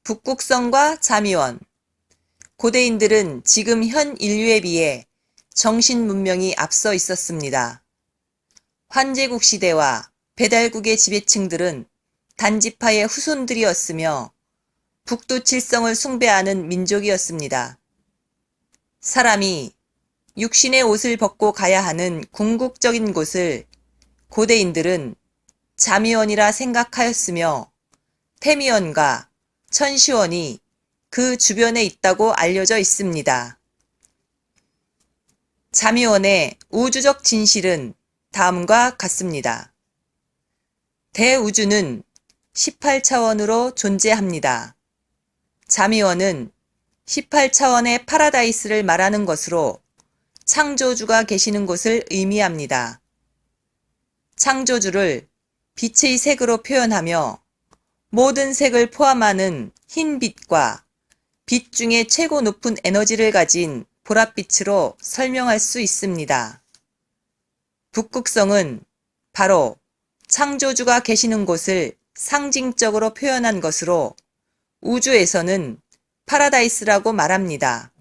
북극성과 자미원. 고대인들은 지금 현 인류에 비해 정신 문명이 앞서 있었습니다. 환제국 시대와 배달국의 지배층들은 단지파의 후손들이었으며 북두칠성을 숭배하는 민족이었습니다. 사람이 육신의 옷을 벗고 가야 하는 궁극적인 곳을 고대인들은 자미원이라 생각하였으며 태미원과 천시원이 그 주변에 있다고 알려져 있습니다. 자미원의 우주적 진실은 다음과 같습니다. 대우주는 18차원으로 존재합니다. 자미원은 18차원의 파라다이스를 말하는 것으로 창조주가 계시는 곳을 의미합니다. 창조주를 빛의 색으로 표현하며 모든 색을 포함하는 흰빛과 빛 중에 최고 높은 에너지를 가진 보랏빛으로 설명할 수 있습니다. 북극성은 바로 창조주가 계시는 곳을 상징적으로 표현한 것으로 우주에서는 파라다이스라고 말합니다.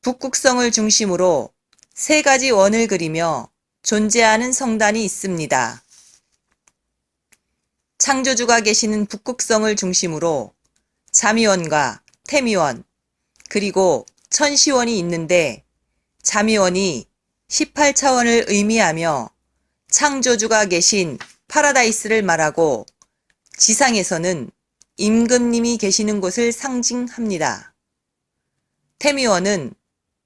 북극성을 중심으로 세 가지 원을 그리며 존재하는 성단이 있습니다. 창조주가 계시는 북극성을 중심으로 자미원과 태미원 그리고 천시원이 있는데 자미원이 18차원을 의미하며 창조주가 계신 파라다이스를 말하고 지상에서는 임금님이 계시는 곳을 상징합니다. 태미원은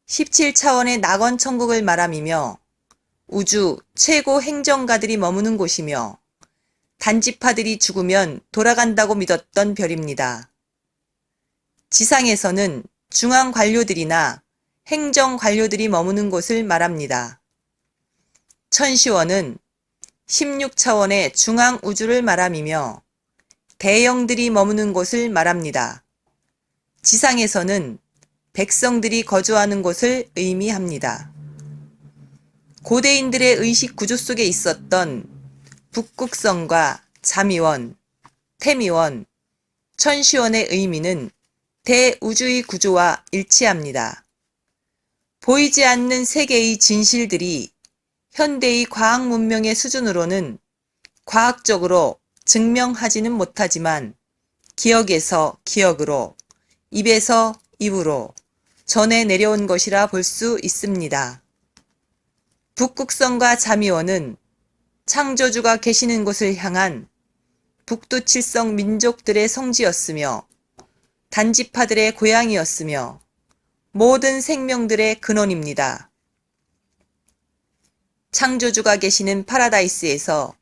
17차원의 낙원천국을 말하며 우주 최고 행정가들이 머무는 곳이며 단지파들이 죽으면 돌아간다고 믿었던 별입니다. 지상에서는 중앙 관료들이나 행정 관료들이 머무는 곳을 말합니다. 천시원은 16차원의 중앙 우주를 말하며 대영들이 머무는 곳을 말합니다. 지상에서는 백성들이 거주하는 곳을 의미합니다. 고대인들의 의식 구조 속에 있었던 북극성과 자미원, 태미원, 천시원의 의미는 대우주의 구조와 일치합니다. 보이지 않는 세계의 진실들이 현대의 과학 문명의 수준으로는 과학적으로 증명하지는 못하지만 기억에서 기억으로, 입에서 입으로 전해 내려온 것이라 볼 수 있습니다. 북극성과 자미원은 창조주가 계시는 곳을 향한 북두칠성 민족들의 성지였으며 단지파들의 고향이었으며 모든 생명들의 근원입니다. 창조주가 계시는 파라다이스에서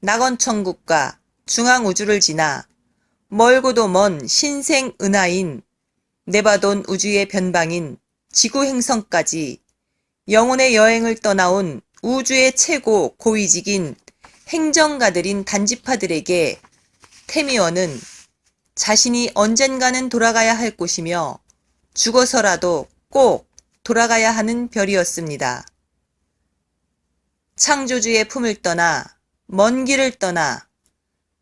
낙원천국과 중앙우주를 지나 멀고도 먼 신생은하인 네바돈 우주의 변방인 지구행성까지 영혼의 여행을 떠나온 우주의 최고 고위직인 행정가들인 단지파들에게 태미원은 자신이 언젠가는 돌아가야 할 곳이며 죽어서라도 꼭 돌아가야 하는 별이었습니다. 창조주의 품을 떠나 먼 길을 떠나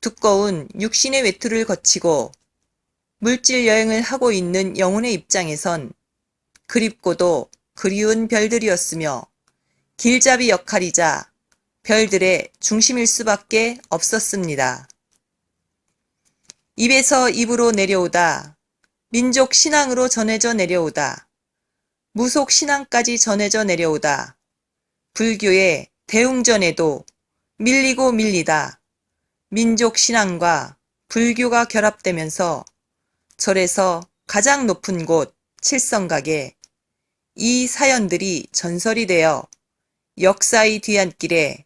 두꺼운 육신의 외투를 거치고 물질 여행을 하고 있는 영혼의 입장에선 그립고도 그리운 별들이었으며 길잡이 역할이자 별들의 중심일 수밖에 없었습니다. 입에서 입으로 내려오다 민족 신앙으로 전해져 내려오다 무속 신앙까지 전해져 내려오다 불교의 대웅전에도 밀리고 밀리다 민족 신앙과 불교가 결합되면서 절에서 가장 높은 곳 칠성각에 이 사연들이 전설이 되어 역사의 뒤안길에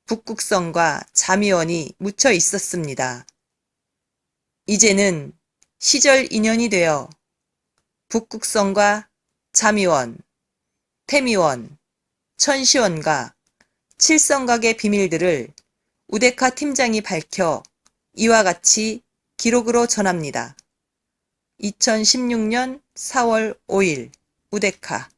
북극성과 자미원이 묻혀 있었습니다. 이제는 시절 인연이 되어 북극성과 자미원, 태미원, 천시원과 칠성각의 비밀들을 우데카 팀장이 밝혀 이와 같이 기록으로 전합니다. 2016년 4월 5일 우데카